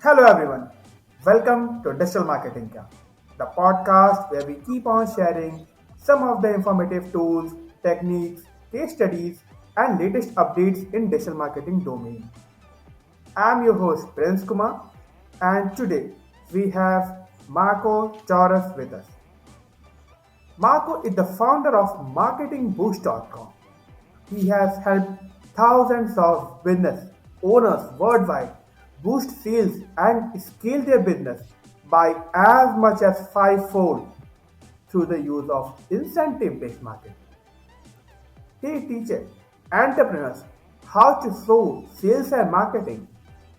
Hello everyone. Welcome to Digital Marketing Camp, the podcast where we keep on sharing some of the informative tools, techniques, case studies, and latest updates in digital marketing domain. I'm your host Prince Kumar, and today we have Marco Torres with us. Marco is the founder of MarketingBoost.com. He has helped thousands of business owners worldwide boost sales and scale their business by as much as fivefold through the use of incentive based marketing. He teaches entrepreneurs how to sow sales and marketing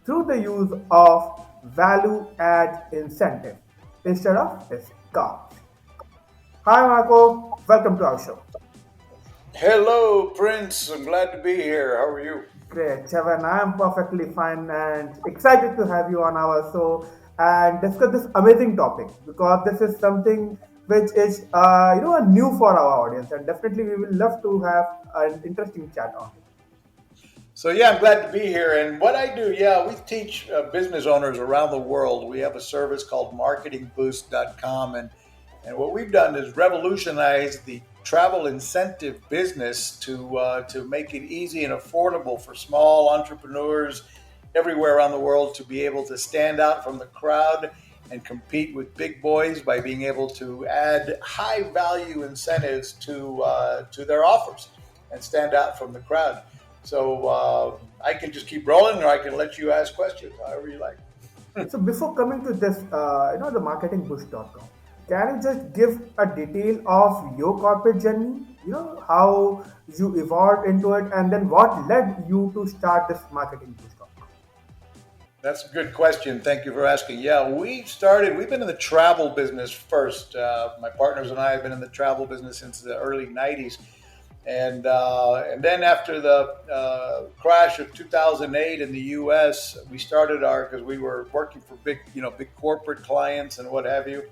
through the use of value add incentive instead of discounts. Hi Marco, welcome to our show. Hello, Prince. I'm glad to be here. How are you? Great, Chavan. I'm perfectly fine and excited to have you on our show and discuss this amazing topic because this is something which is new for our audience and definitely we will love to have an interesting chat on it. Yeah, I'm glad to be here. And what I do, we teach business owners around the world. We have a service called marketingboost.com. And what we've done is revolutionize the travel incentive business to make it easy and affordable for small entrepreneurs everywhere around the world to be able to stand out from the crowd and compete with big boys by being able to add high value incentives to their offers and stand out from the crowd. I can just keep rolling, or I can let you ask questions, however you like. So before coming to this, the marketingboost.com, can you just give a detail of your corporate journey? How you evolved into it and then what led you to start this marketingboost.com? That's a good question. Thank you for asking. Yeah, we've been in the travel business first. My partners and I have been in the travel business since the early 90s. And then after the crash of 2008 in the U.S., we started because we were working for big corporate clients and what have you.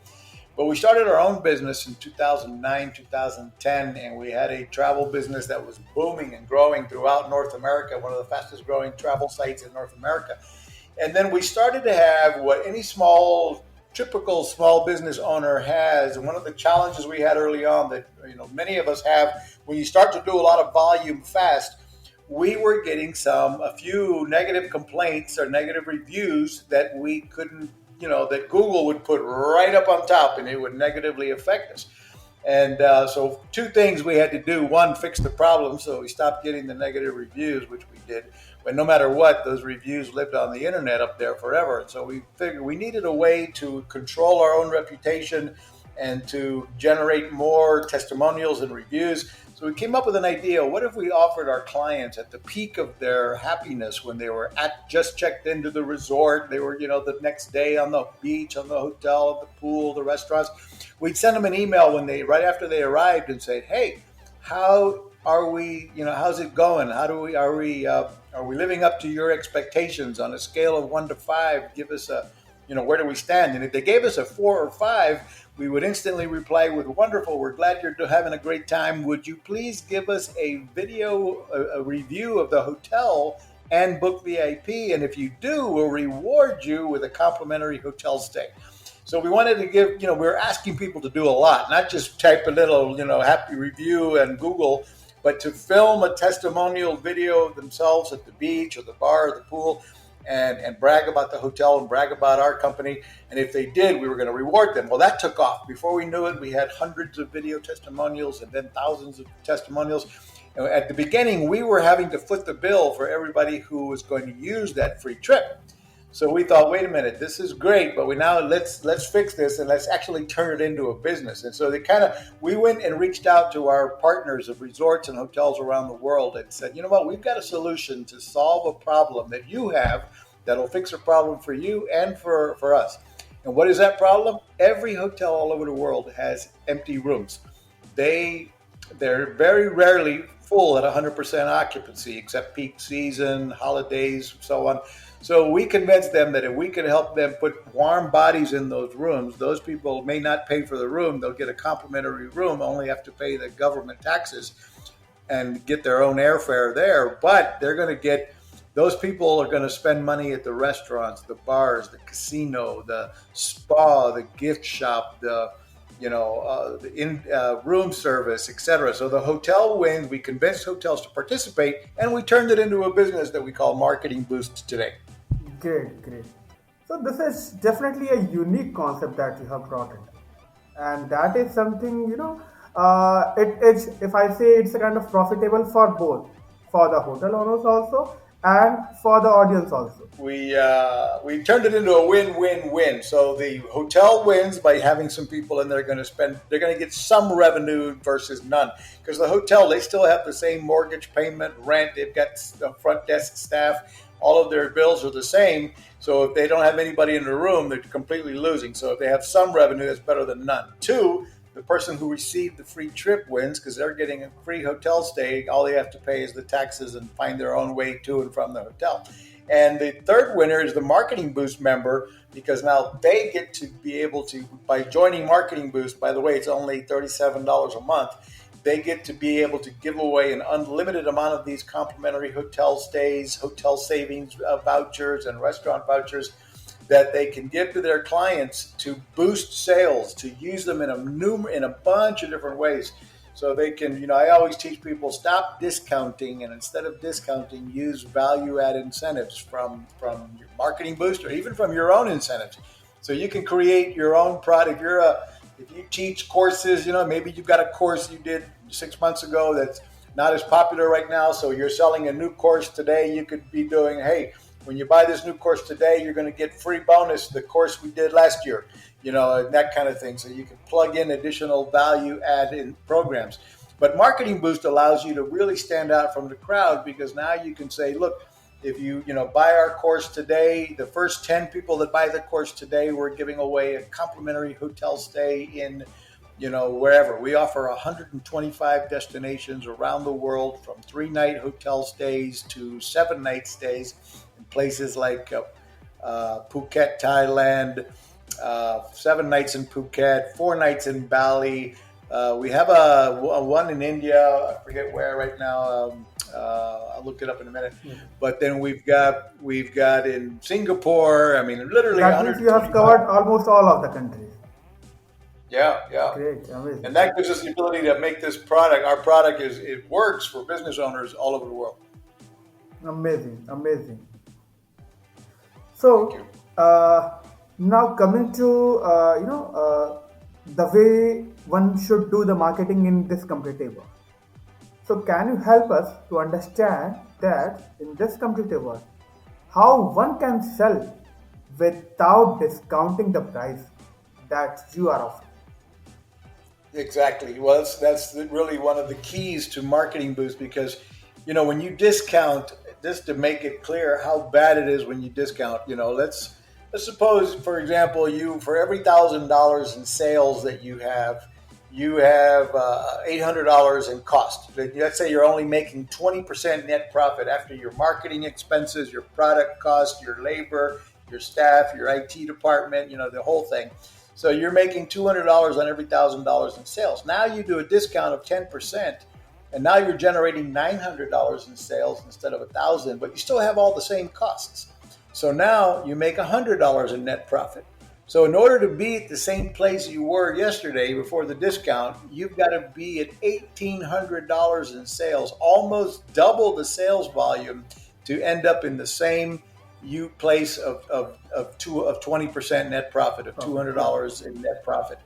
But we started our own business in 2009, 2010, and we had a travel business that was booming and growing throughout North America, one of the fastest growing travel sites in North America. And then we started to have what any typical small business owner has. And one of the challenges we had early on that many of us have when you start to do a lot of volume fast, we were getting a few negative complaints or negative reviews that we couldn't, that Google would put right up on top and it would negatively affect us. And so two things we had to do. One, fix the problem. So we stopped getting the negative reviews, which we did. But no matter what, those reviews lived on the internet up there forever. And so we figured we needed a way to control our own reputation and to generate more testimonials and reviews. So we came up with an idea. What if we offered our clients at the peak of their happiness when they were just checked into the resort, they were, the next day on the beach, on the hotel, at the pool, the restaurants. We'd send them an email right after they arrived and say, hey, how are we, how's it going? Are we living up to your expectations on a scale of 1 to 5? Give us where do we stand? And if they gave us a 4 or 5, we would instantly reply with, wonderful, we're glad you're having a great time. Would you please give us a video, a review of the hotel and book VIP? And if you do, we'll reward you with a complimentary hotel stay. So we wanted to give, we were asking people to do a lot, not just type a little, happy review and Google, but to film a testimonial video of themselves at the beach or the bar or the pool and brag about the hotel and brag about our company. And if they did, we were going to reward them. Well, that took off. Before we knew it, we had hundreds of video testimonials and then thousands of testimonials. At the beginning, we were having to foot the bill for everybody who was going to use that free trip. So we thought, wait a minute, this is great, but let's fix this and let's actually turn it into a business. And so we went and reached out to our partners of resorts and hotels around the world and said, you know what, we've got a solution to solve a problem that you have that'll fix a problem for you and for us. And what is that problem? Every hotel all over the world has empty rooms. They're very rarely full at 100% occupancy, except peak season, holidays, so on. So we convinced them that if we could help them put warm bodies in those rooms, those people may not pay for the room. They'll get a complimentary room, only have to pay the government taxes and get their own airfare there. But they're going to get those people are going to spend money at the restaurants, the bars, the casino, the spa, the gift shop, the in room service, etc. So the hotel wins. We convinced hotels to participate, and we turned it into a business that we call Marketing Boost today. Great, great. So this is definitely a unique concept that you have brought in, and that is something it is. If I say it's a kind of profitable for both, for the hotel owners also, and for the audience also. We turned it into a win-win-win. So the hotel wins by having some people in there going to spend. They're going to get some revenue versus none, because the hotel, they still have the same mortgage payment, rent. They've got the front desk staff. All of their bills are the same. So if they don't have anybody in the room, they're completely losing. So if they have some revenue, that's better than none. Two, the person who received the free trip wins because they're getting a free hotel stay. All they have to pay is the taxes and find their own way to and from the hotel. And the third winner is the Marketing Boost member, because now they get to be able to, by joining Marketing Boost, by the way, it's only $37 a month, they get to be able to give away an unlimited amount of these complimentary hotel stays, hotel savings vouchers, and restaurant vouchers that they can give to their clients to boost sales, to use them in a bunch of different ways. So they can, I always teach people, stop discounting, and instead of discounting, use value-add incentives from your Marketing Boost, or even from your own incentives. So you can create your own product. If you teach courses, maybe you've got a course you did 6 months ago that's not as popular right now. So you're selling a new course today. You could be doing, hey, when you buy this new course today, you're going to get free bonus the course we did last year, that kind of thing. So you can plug in additional value add in programs. But Marketing Boost allows you to really stand out from the crowd, because now you can say, look, if you buy our course today, the first 10 people that buy the course today, we're giving away a complimentary hotel stay in wherever. We offer 125 destinations around the world, from 3-night hotel stays to 7-night stays in places like Phuket, Thailand, 7 nights in Phuket, 4 nights in Bali. We have a one in India. I forget where right now. I'll look it up in a minute. Yeah. But then we've got in Singapore. I mean, literally. That means you have covered almost all of the countries. Yeah. Great, amazing. And that gives us the ability to make this product. Our product it works for business owners all over the world. Amazing. So now coming to the way one should do the marketing in this competitive world. So can you help us to understand that in this competitive world, how one can sell without discounting the price that you are offering? Exactly. Well, that's really one of the keys to Marketing Boost, because when you discount, just to make it clear how bad it is when you discount, let's suppose, for example, for every $1,000 in sales that you have $800 in cost. Let's say you're only making 20% net profit after your marketing expenses, your product cost, your labor, your staff, your IT department, the whole thing. So you're making $200 on every $1,000 in sales. Now you do a discount of 10%, and now you're generating $900 in sales instead of $1,000, but you still have all the same costs. So now you make $100 in net profit. So in order to be at the same place you were yesterday before the discount, you've got to be at $1,800 in sales, almost double the sales volume, to end up in the same place of 20% net profit, of $200 in net profit.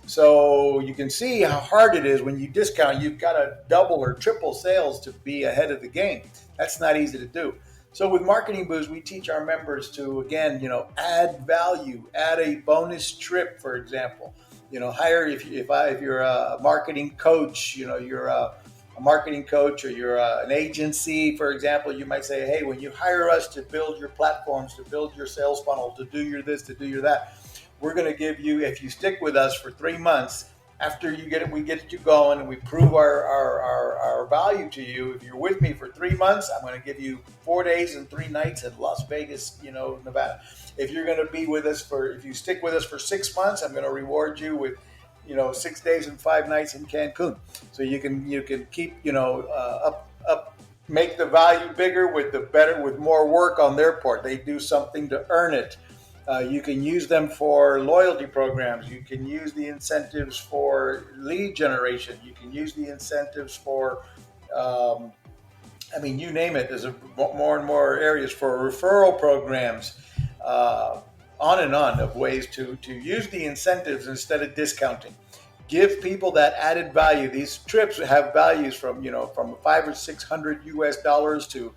So you can see how hard it is when you discount. You've got to double or triple sales to be ahead of the game. That's not easy to do. So with Marketing Boost, we teach our members to, again, add value, add a bonus trip, for example. Hire, if you're a marketing coach, you're a marketing coach, or you're an agency, for example, you might say, hey, when you hire us to build your platforms, to build your sales funnel, to do your this, to do your that, we're going to give you, if you stick with us for 3 months, after we get you going and we prove our value to you. If you're with me for 3 months, I'm going to give you 4 days and 3 nights in Las Vegas, Nevada. If you're going to be with us if you stick with us for 6 months, I'm going to reward you with 6 days and 5 nights in Cancun. So you can keep make the value bigger with the better, with more work on their part. They do something to earn it. You can use them for loyalty programs. You can use the incentives for lead generation. You can use the incentives for, um, I mean, you name it. There's more and more areas for referral programs, uh, on and on of ways to use the incentives instead of discounting. Give people that added value. These trips have values from from 500 or 600 US dollars to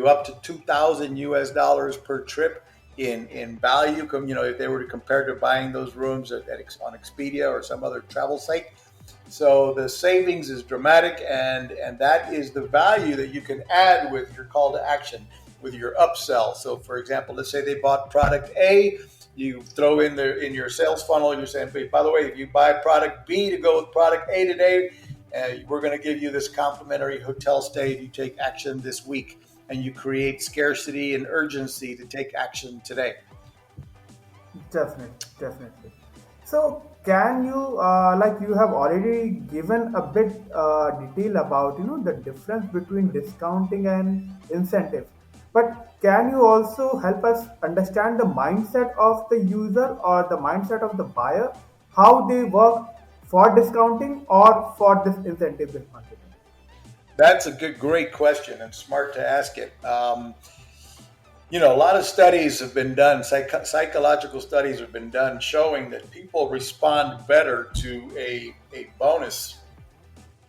up to 2,000 US dollars per trip in value. If they were to compare to buying those rooms on Expedia or some other travel site, so the savings is dramatic, and that is the value that you can add with your call to action, with your upsell. So, for example, let's say they bought product A, you throw in your sales funnel. You're saying, "Hey, by the way, if you buy product B to go with product A today, we're going to give you this complimentary hotel stay if you take action this week," and you create scarcity and urgency to take action today. Definitely, definitely. So, can you, like you have already given a bit detail about the difference between discounting and incentives, but can you also help us understand the mindset of the user or the mindset of the buyer, how they work for discounting or for this incentive-based marketing? That's a great question, and smart to ask it. A lot of studies have been done, psychological studies have been done showing that people respond better to a bonus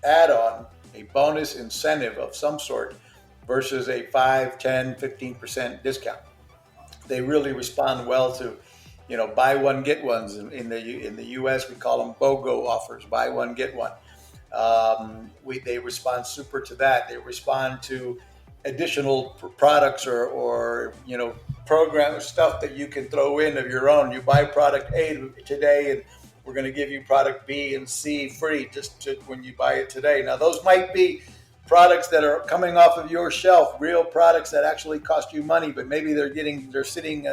add on, a bonus incentive of some sort versus a 5, 10, 15% discount. They really respond well to, buy one, get ones. In the US, we call them BOGO offers, buy one, get one. They respond super to that. They respond to additional products or program stuff that you can throw in of your own. You buy product A today, and we're going to give you product B and C free when you buy it today. Now, those might be products that are coming off of your shelf, real products that actually cost you money, but maybe they're sitting,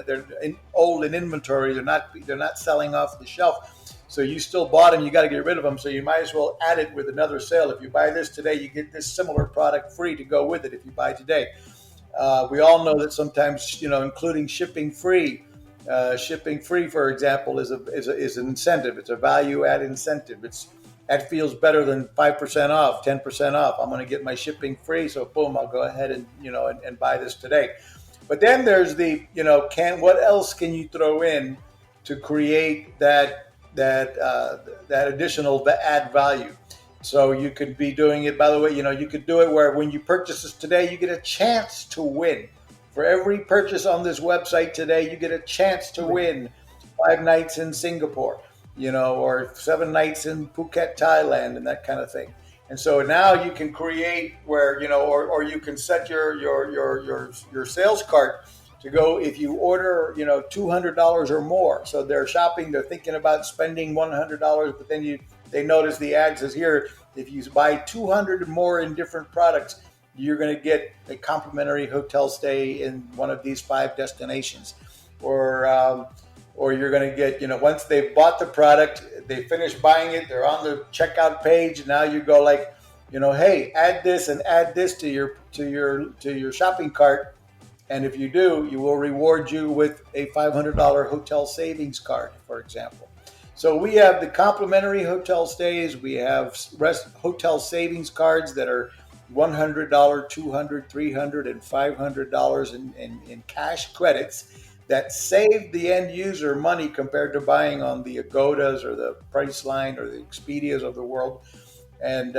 old in inventory. They're not selling off the shelf. So you still bought them, you got to get rid of them. So you might as well add it with another sale. If you buy this today, you get this similar product free to go with it if you buy today. We all know that sometimes, including shipping free, for example, is an incentive. It's a value add incentive. That feels better than 5% off, 10% off. I'm going to get my shipping free, so boom, I'll go ahead and buy this today. But then there's what else can you throw in to create that additional add value? So you could be doing it, by the way, you could do it where when you purchase this today, you get a chance to win. For every purchase on this website today, you get a chance to win 5 nights in Singapore, or 7 nights in Phuket, Thailand, and that kind of thing. And so now you can create where, or you can set your sales cart to go if you order, $200 or more. So they're shopping, they're thinking about spending $100, but then they notice the ad says here, if you buy 200 or more in different products, you're going to get a complimentary hotel stay in one of these 5 destinations. Or you're going to get, once they've bought the product, they finish buying it, they're on the checkout page. Now you go like, hey, add this and add this to your shopping cart. And if you do, you will reward you with a $500 hotel savings card, for example. So we have the complimentary hotel stays. We have hotel savings cards that are $100, $200, $300, and $500 in cash credits that save the end user money compared to buying on the Agodas or the Priceline or the Expedias of the world. And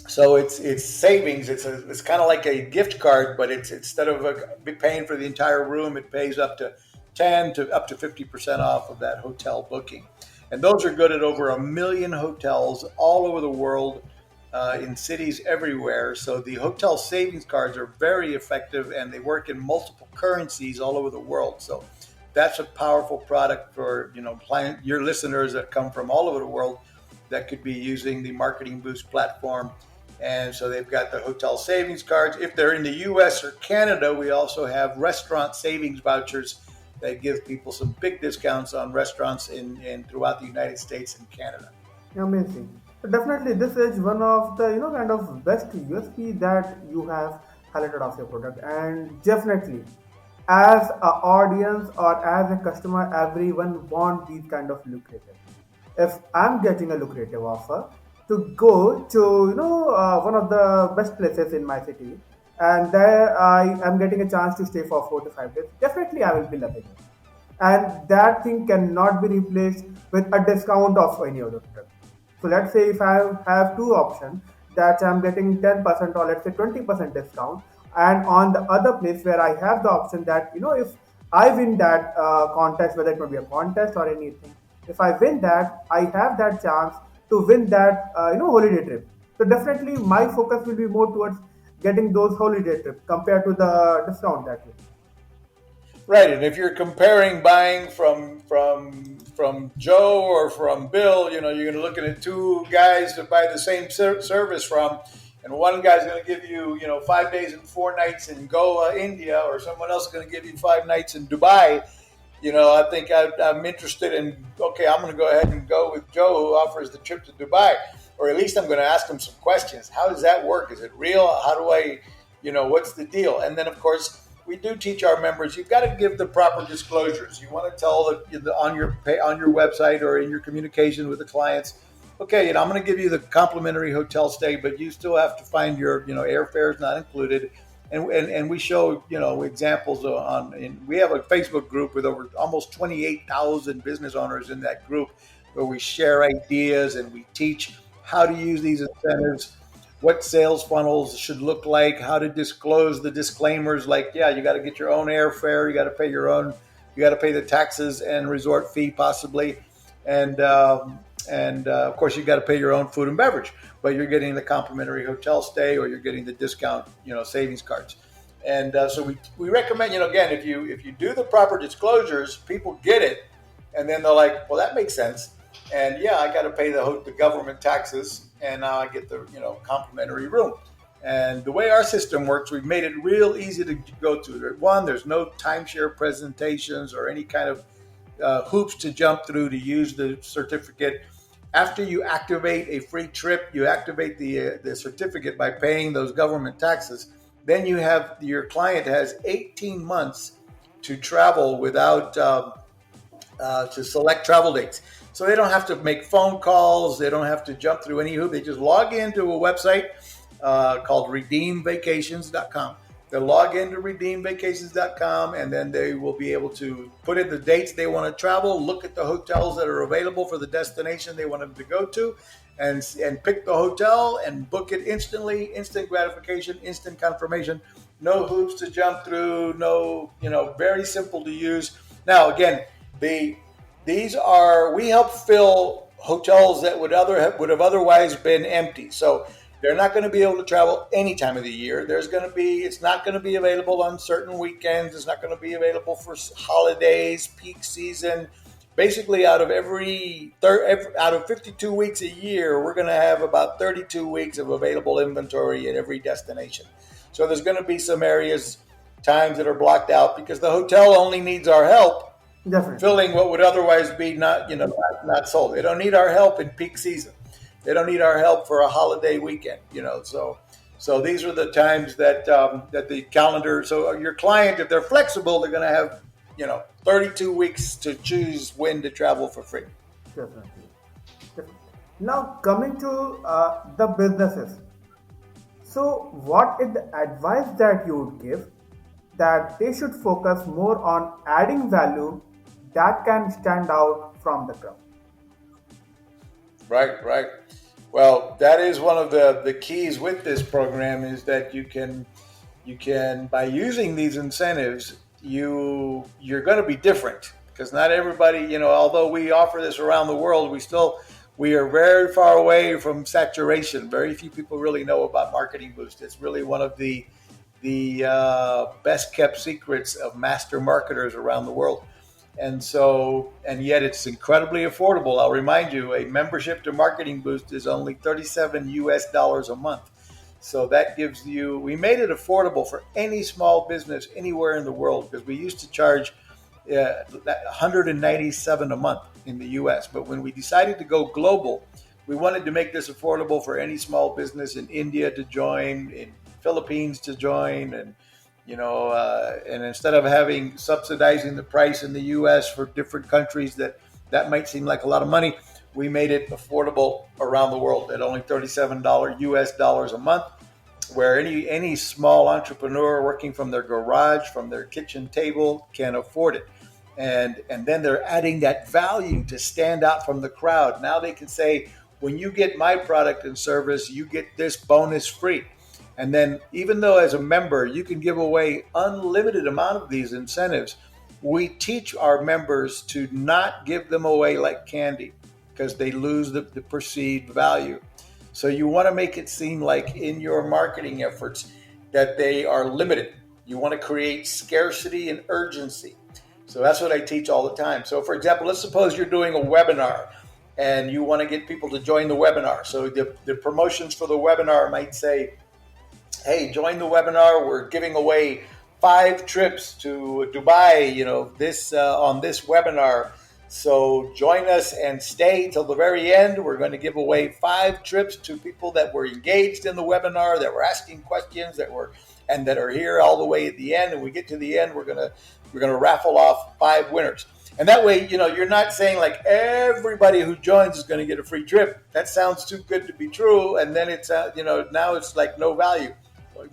so it's savings. It's kind of like a gift card, but it's instead of paying for the entire room, it pays up to 10 to up to 50% off of that hotel booking. And those are good at over 1 million hotels all over the world, in cities everywhere. So the hotel savings cards are very effective, and they work in multiple currencies all over the world. So that's a powerful product for your listeners that come from all over the world that could be using the Marketing Boost platform. And so they've got the hotel savings cards. If they're in the US or Canada, we also have restaurant savings vouchers that give people some big discounts on restaurants in throughout the United States and Canada. Amazing. Definitely, this is one of the kind of best USP that you have highlighted of your product, and definitely, as a audience or as a customer, everyone want these kind of lucrative. If I'm getting a lucrative offer to go to one of the best places in my city, and there I am getting a chance to stay for 4 to 5 days, definitely I will be loving it, and that thing cannot be replaced with a discount of any other product. So let's say if I have two options that I'm getting 10% or let's say 20% discount, and on the other place where I have the option that if I win that contest, whether it may be a contest or anything, if I win that, I have that chance to win that holiday trip. So definitely my focus will be more towards getting those holiday trips compared to the discount that you. Right, and if you're comparing buying from Joe or from Bill, you're going to looking at two guys to buy the same service from, and one guy's going to give you, 5 days and 4 nights in Goa, India, or someone else is going to give you 5 nights in Dubai. I think I'm interested in, okay, I'm going to go ahead and go with Joe who offers the trip to Dubai, or at least I'm going to ask him some questions. How does that work? Is it real? How do I, what's the deal? And then, of course, we do teach our members, you've got to give the proper disclosures. You want to tell on your website or in your communication with the clients, okay, I'm going to give you the complimentary hotel stay, but you still have to find your, airfare is not included, and we show examples on. And we have a Facebook group with over almost 28,000 business owners in that group, where we share ideas and we teach how to use these incentives, what sales funnels should look like, how to disclose the disclaimers, like, yeah, you got to get your own airfare, you got to pay your own, you got to pay the taxes and resort fee possibly, and of course you got to pay your own food and beverage, but you're getting the complimentary hotel stay or you're getting the discount, savings cards. And so we recommend, again, if you do the proper disclosures, people get it, and then they're like, well, that makes sense. And yeah, I got to pay the government taxes, and now I get the complimentary room. And the way our system works, we've made it real easy to go to. One, there's no timeshare presentations or any kind of hoops to jump through to use the certificate. After you activate a free trip, you activate the certificate by paying those government taxes. Then your client has 18 months to travel without to select travel dates. So they don't have to make phone calls. They don't have to jump through any hoop. They just log into a website called redeemvacations.com. They'll log into redeemvacations.com, and then they will be able to put in the dates they want to travel, look at the hotels that are available for the destination they want them to go to, and pick the hotel and book it instantly, instant gratification, instant confirmation. No hoops to jump through, no, very simple to use. Now, again, we help fill hotels that would have otherwise been empty. So they're not going to be able to travel any time of the year. It's not going to be available on certain weekends. It's not going to be available for holidays, peak season. Basically, out of out of 52 weeks a year, we're going to have about 32 weeks of available inventory at every destination. So there's going to be some times that are blocked out because the hotel only needs our help Definitely. filling what would otherwise be not sold. They don't need our help in peak season. They don't need our help for a holiday weekend. So these are the times that that the calendar. So your client, if they're flexible, they're going to have 32 weeks to choose when to travel for free. Definitely. Definitely. Now coming to the businesses. So what is the advice that you would give that they should focus more on adding value that can stand out from the crowd? Right, right. Well, that is one of the keys with this program is that you can by using these incentives, you're going to be different because not everybody, although we offer this around the world, we are very far away from saturation. Very few people really know about Marketing Boost. It's really one of the best kept secrets of master marketers around the world. And yet it's incredibly affordable. I'll remind you, a membership to Marketing Boost is only 37 US dollars a month. So that gives we made it affordable for any small business anywhere in the world because we used to charge 197 a month in the US. But when we decided to go global, We wanted to make this affordable for any small business in India to join, in Philippines to join, and and instead of having subsidizing the price in the U.S. for different countries that might seem like a lot of money, we made it affordable around the world at only $37 US dollars a month, where any small entrepreneur working from their garage, from their kitchen table, can afford it. And then they're adding that value to stand out from the crowd. Now they can say, when you get my product and service, you get this bonus free. And then, even though as a member you can give away unlimited amount of these incentives, we teach our members to not give them away like candy, because they lose the perceived value. So you want to make it seem like in your marketing efforts that they are limited. You want to create scarcity and urgency. So that's what I teach all the time. So for example, let's suppose you're doing a webinar and you want to get people to join the webinar. So the promotions for the webinar might say, hey, join the webinar. We're giving away 5 trips to Dubai, this on this webinar. So join us and stay till the very end. We're going to give away 5 trips to people that were engaged in the webinar, that were asking questions, that are here all the way at the end. And we get to the end, we're gonna raffle off 5 winners. And that way, you're not saying like everybody who joins is going to get a free trip. That sounds too good to be true. And then it's now it's like no value.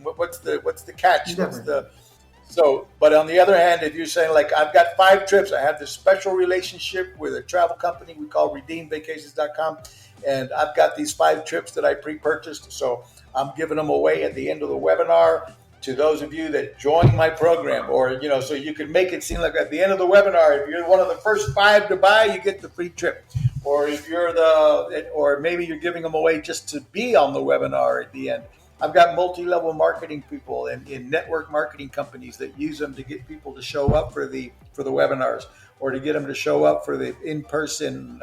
What's the catch? But on the other hand, if you're saying like, I've got 5 trips, I have this special relationship with a travel company we call redeemvacations.com, and I've got these 5 trips that I pre-purchased, so I'm giving them away at the end of the webinar to those of you that join my program. Or, so you can make it seem like at the end of the webinar, if you're one of the first 5 to buy, you get the free trip. Or if or maybe you're giving them away just to be on the webinar at the end. I've got multi-level marketing people in network marketing companies that use them to get people to show up for the webinars, or to get them to show up for the in-person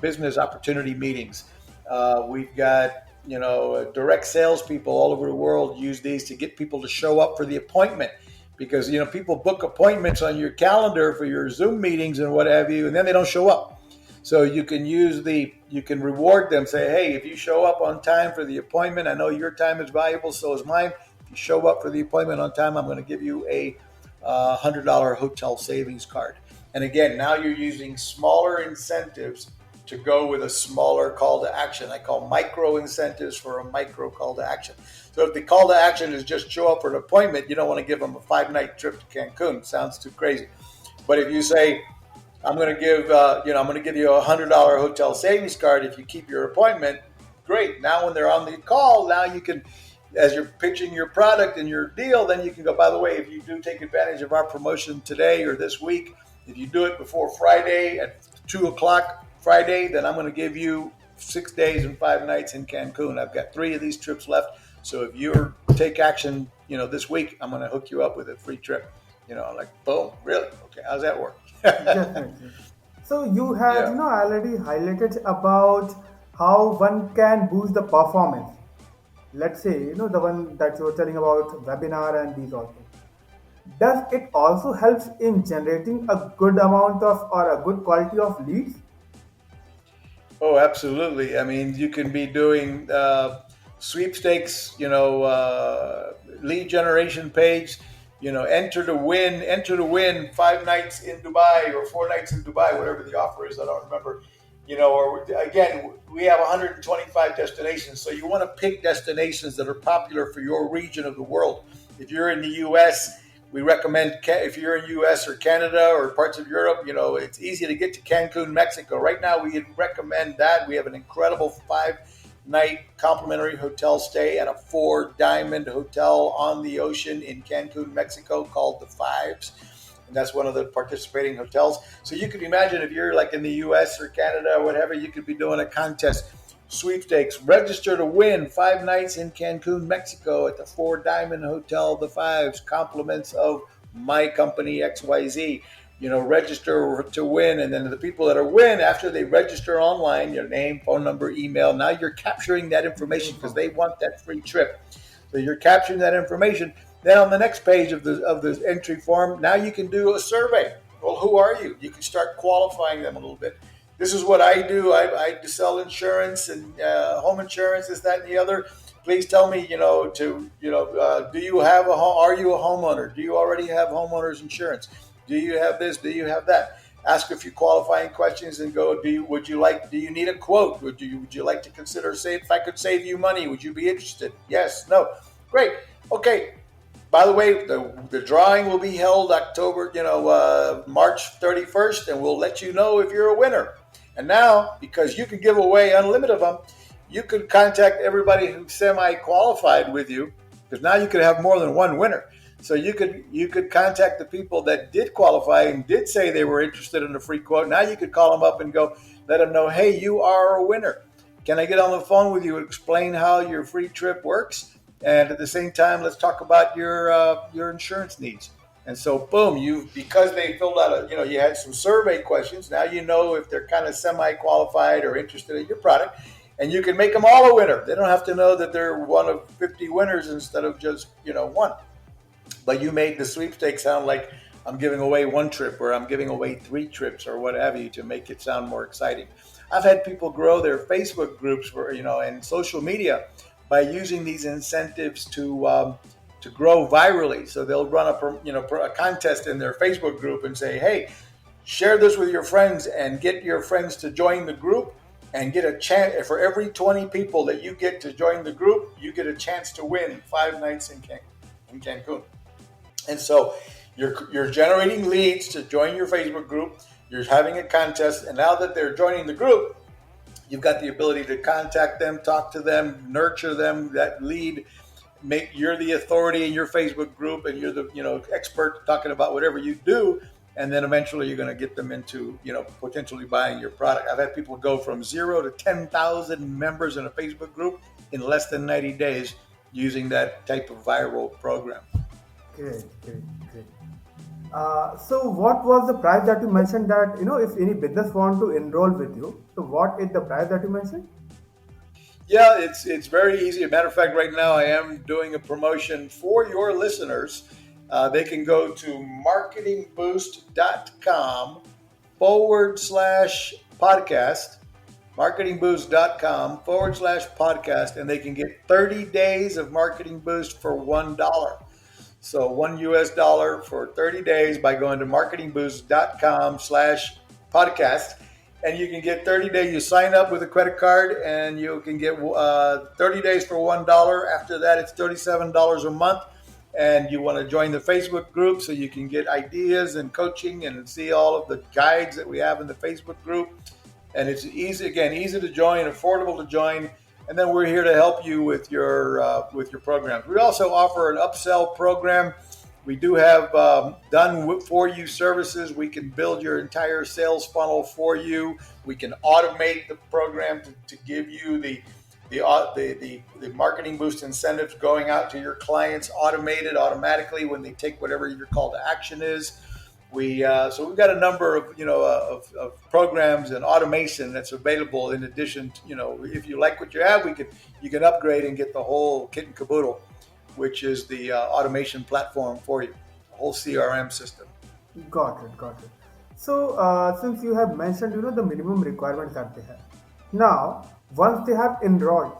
business opportunity meetings. We've got direct salespeople all over the world use these to get people to show up for the appointment, because people book appointments on your calendar for your Zoom meetings and what have you, and then they don't show up. So you can reward them, say, hey, if you show up on time for the appointment, I know your time is valuable, so is mine. If you show up for the appointment on time, I'm going to give you a $100 hotel savings card. And again, now you're using smaller incentives to go with a smaller call to action. I call micro incentives for a micro call to action. So if the call to action is just show up for an appointment, you don't want to give them a 5-night trip to Cancun. It sounds too crazy. But if you say, I'm going to give you a $100 hotel savings card if you keep your appointment, great. Now when they're on the call, now you can, as you're pitching your product and your deal, then you can go, by the way, if you do take advantage of our promotion today or this week, if you do it before Friday at 2:00 Friday, then I'm going to give you 6 days and 5 nights in Cancun. I've got 3 of these trips left. So if you take action, this week, I'm going to hook you up with a free trip. Like, boom, really? Okay, how's that work? Definitely. So you have already highlighted about how one can boost the performance. Let's say the one that you were telling about webinar and these also. Does it also helps in generating a good amount of or a good quality of leads? Oh, absolutely. I mean, you can be doing sweepstakes, lead generation page, enter to win 5 nights in Dubai or 4 nights in Dubai, whatever the offer is. I don't remember, or again, we have 125 destinations. So you want to pick destinations that are popular for your region of the world. If you're in the U.S., we recommend, if you're in U.S. or Canada or parts of Europe, it's easy to get to Cancun, Mexico. Right now, we recommend that. We have an incredible 5-night complimentary hotel stay at a 4-diamond hotel on the ocean in Cancun, Mexico, called the Fives. And that's one of the participating hotels. So you could imagine if you're like in the U.S. or Canada or whatever, you could be doing a contest. Sweepstakes, register to win 5 nights in Cancun, Mexico at the 4-diamond hotel, the Fives, compliments of my company XYZ. Register to win, and then the people that are win, after they register online, your name, phone number, email, now you're capturing that information because they want that free trip. So you're capturing that information. Then on the next page of the entry form, now you can do a survey. Well, who are you? You can start qualifying them a little bit. this is what I do. I sell insurance and home insurance, this, that, and the other. Please tell me, do you have a home? Are you a homeowner? Do you already have homeowners insurance? Do you have this? Do you have that? Ask a few qualifying questions and go. Do you need a quote? Would you like to consider if I could save you money? Would you be interested? Yes, no, great, okay. By the way, the drawing will be held March 31st, and we'll let you know if you're a winner. And now, because you can give away unlimited of them, you could contact everybody who's semi-qualified with you, because now you could have more than one winner. So you could contact the people that did qualify and did say they were interested in a free quote. Now you could call them up and go, let them know, hey, you are a winner. Can I get on the phone with you and explain how your free trip works? And at the same time, let's talk about your insurance needs. And so, boom, because they filled out you had some survey questions. Now you know if they're kind of semi-qualified or interested in your product, and you can make them all a winner. They don't have to know that they're one of 50 winners instead of just one. But you made the sweepstakes sound like I'm giving away one trip or I'm giving away 3 trips or what have you to make it sound more exciting. I've had people grow their Facebook groups and social media by using these incentives to grow virally. So they'll run a contest in their Facebook group and say, hey, share this with your friends and get your friends to join the group and get a chance. For every 20 people that you get to join the group, you get a chance to win 5 nights in Cancun. And so you're generating leads to join your Facebook group. You're having a contest, and now that they're joining the group, you've got the ability to contact them, talk to them, nurture them. That lead, you're the authority in your Facebook group, and you're the expert talking about whatever you do. And then eventually you're going to get them into potentially buying your product. I've had people go from 0 to 10,000 members in a Facebook group in less than 90 days using that type of viral program. Great, great, great. So what was the price that you mentioned that, if any business want to enroll with you, so what is the price that you mentioned? Yeah, it's very easy. As a matter of fact, right now I am doing a promotion for your listeners. They can go to marketingboost.com /podcast, marketingboost.com /podcast, and they can get 30 days of Marketing Boost for $1. So $1 for 30 days by going to marketingboost.com /podcast. And you can get 30 days. You sign up with a credit card and you can get 30 days for $1. After that, it's $37 a month. And you want to join the Facebook group so you can get ideas and coaching and see all of the guides that we have in the Facebook group. And it's easy to join, affordable to join. And then we're here to help you with your programs. We also offer an upsell program. We do have done for you services. We can build your entire sales funnel for you. We can automate the program to give you the Marketing Boost incentives going out to your clients automatically when they take whatever your call to action is. So we've got a number of of programs and automation that's available. In addition to, if you like what you have, you can upgrade and get the whole kit and caboodle, which is the automation platform for you, the whole CRM system. Got it, got it. So, since you have mentioned, the minimum requirements that they have. Now, once they have enrolled,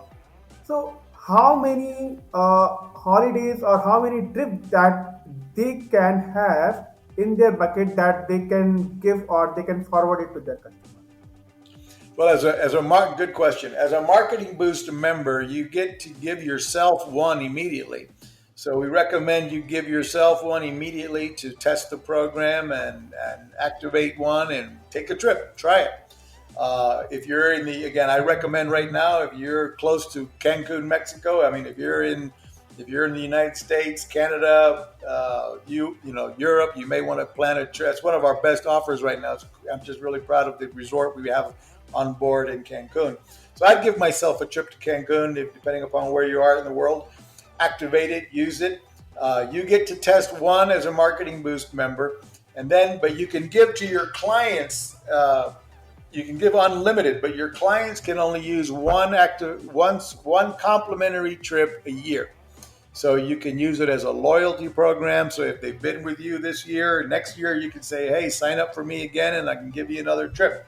so how many holidays or how many trips that they can have in their bucket that they can give or they can forward it to their customer? Well, good question. As a Marketing Boost member, you get to give yourself one immediately. So we recommend you give yourself one immediately to test the program and activate one and take a trip. Try it. If you're I recommend right now, if you're close to Cancun, Mexico, if you're in the United States, Canada, Europe, you may want to plan a trip. It's one of our best offers right now. I'm just really proud of the resort we have on board in Cancun. So I'd give myself a trip to Cancun, depending upon where you are in the world. Activate it, use it. You get to test one as a Marketing Boost member, but you can give to your clients. You can give unlimited, but your clients can only use one complimentary trip a year. So you can use it as a loyalty program. So if they've been with you this year, next year you can say, hey, sign up for me again and I can give you another trip.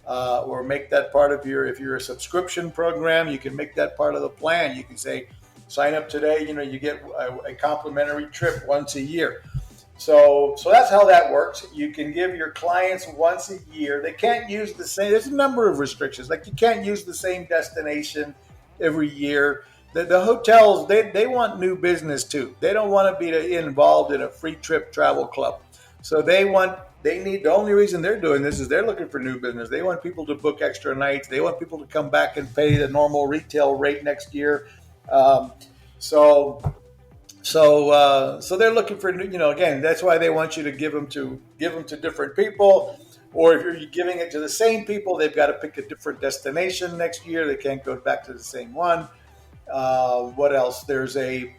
or make that part of your, if you're a subscription program, you can make that part of the plan. You can say, sign up today, you get a complimentary trip once a year. So that's how that works. You can give your clients once a year. They can't use the same. There's a number of restrictions. Like you can't use the same destination every year. The hotels, they want new business too. They don't want to be involved in a free trip travel club. So they need, the only reason they're doing this is they're looking for new business. They want people to book extra nights. They want people to come back and pay the normal retail rate next year. Um, so so they're looking for, again, that's why they want you to give them to different people. Or if you're giving it to the same people, they've got to pick a different destination next year. They can't go back to the same one. What else? There's they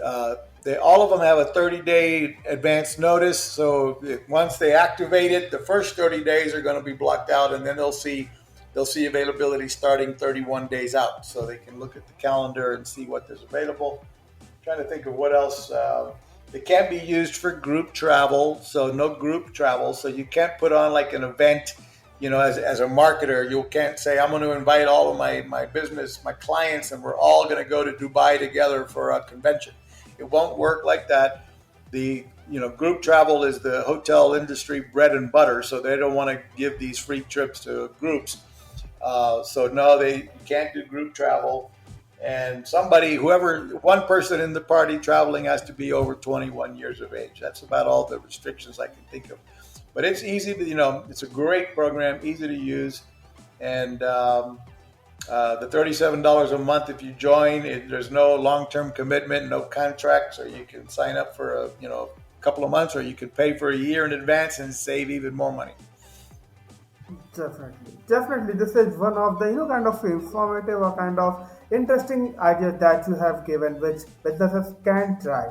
all of them have a 30-day advance notice. So once they activate it, the first 30 days are going to be blocked out, and then they'll see availability starting 31 days out. So they can look at the calendar and see what is available. Trying to think of what else. It can't be used for group travel, so no group travel. So you can't put on like an event, as a marketer. You can't say, I'm going to invite all of my business, my clients, and we're all going to go to Dubai together for a convention. It won't work like that. The group travel is the hotel industry bread and butter, so they don't want to give these free trips to groups. So no, they can't do group travel. And one person in the party traveling has to be over 21 years of age. That's about all the restrictions I can think of. But it's easy to, it's a great program, easy to use. And the $37 a month, if you join, there's no long-term commitment, no contract. So you can sign up for a couple of months, or you can pay for a year in advance and save even more money. Definitely, definitely. This is one of the kind of informative or kind of interesting ideas that you have given, which businesses can try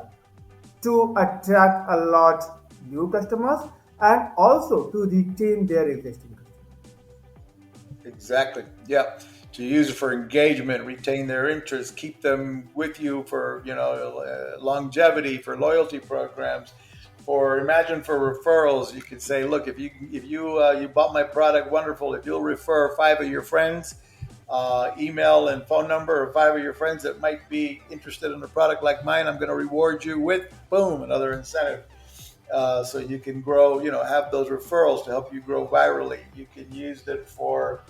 to attract a lot new customers and also to retain their existing customers. Exactly. Yeah. To use it for engagement, retain their interest, keep them with you for longevity, for loyalty programs, for referrals. You could say, look, if you bought my product, wonderful. If you'll refer 5 of your friends, email and phone number of 5 of your friends that might be interested in a product like mine, I'm going to reward you with boom another incentive. So you can grow, have those referrals to help you grow virally. You can use it for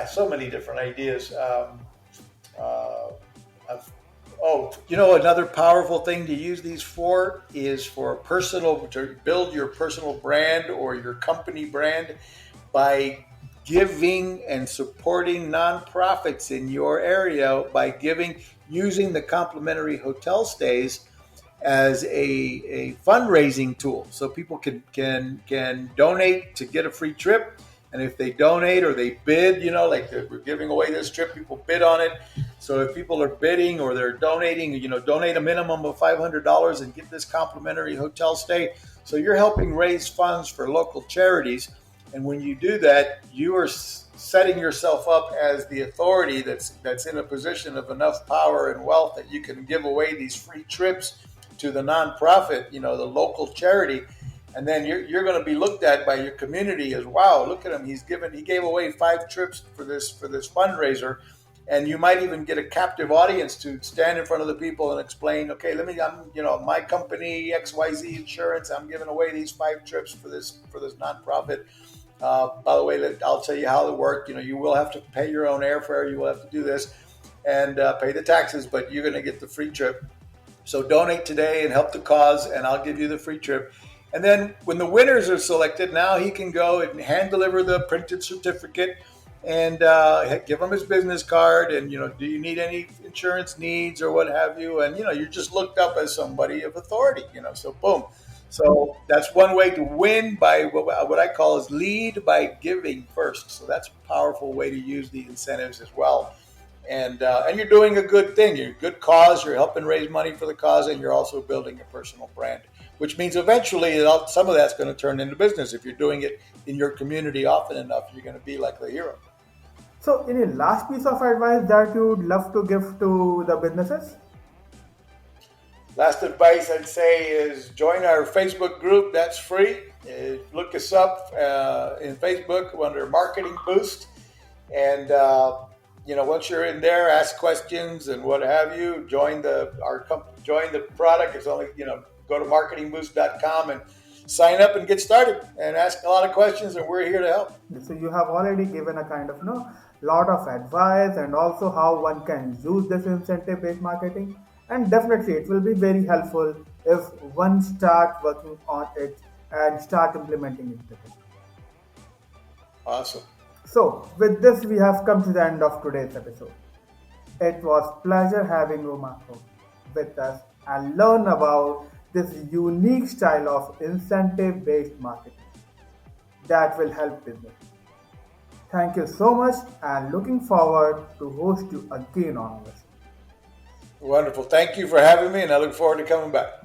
so many different ideas. Uh, another powerful thing to use these for is to build your personal brand or your company brand by giving and supporting nonprofits in your area by using the complimentary hotel stays as a fundraising tool. So people can donate to get a free trip. And if they donate or they bid, like we're giving away this trip, people bid on it. So if people are bidding or they're donating, donate a minimum of $500 and get this complimentary hotel stay. So you're helping raise funds for local charities. And when you do that, you are setting yourself up as the authority that's in a position of enough power and wealth that you can give away these free trips to the nonprofit, the local charity. And then you're going to be looked at by your community as, wow, look at him. He gave away 5 trips for this fundraiser. And you might even get a captive audience to stand in front of the people and explain, okay, my company XYZ Insurance, I'm giving away these 5 trips for this nonprofit. By the way, I'll tell you how it works. You will have to pay your own airfare. You will have to do this and pay the taxes, but you're going to get the free trip. So donate today and help the cause, and I'll give you the free trip. And then when the winners are selected, now he can go and hand deliver the printed certificate and give him his business card. And, do you need any insurance needs or what have you? And, you're just looked up as somebody of authority, so boom. So that's one way to win by what I call is lead by giving first. So that's a powerful way to use the incentives as well. And you're doing a good thing. You're a good cause. You're helping raise money for the cause, and you're also building a personal brand, which means eventually some of that's going to turn into business. If you're doing it in your community often enough, you're going to be like the hero. So, any last piece of advice that you would love to give to the businesses? Last advice I'd say is join our Facebook group. That's free. Look us up in Facebook under Marketing Boost, and once you're in there, ask questions and what have you. Join the product. It's only go to marketingboost.com and sign up and get started and ask a lot of questions, and we're here to help. So you have already given a kind of lot of advice and also how one can use this incentive based marketing, and definitely it will be very helpful if one start working on it and start implementing it. Awesome. So with this we have come to the end of today's episode. It was pleasure having Romako with us and learn about this unique style of incentive based marketing that will help business. Thank you so much and looking forward to host you again on our show. Wonderful. Thank you for having me, and I look forward to coming back.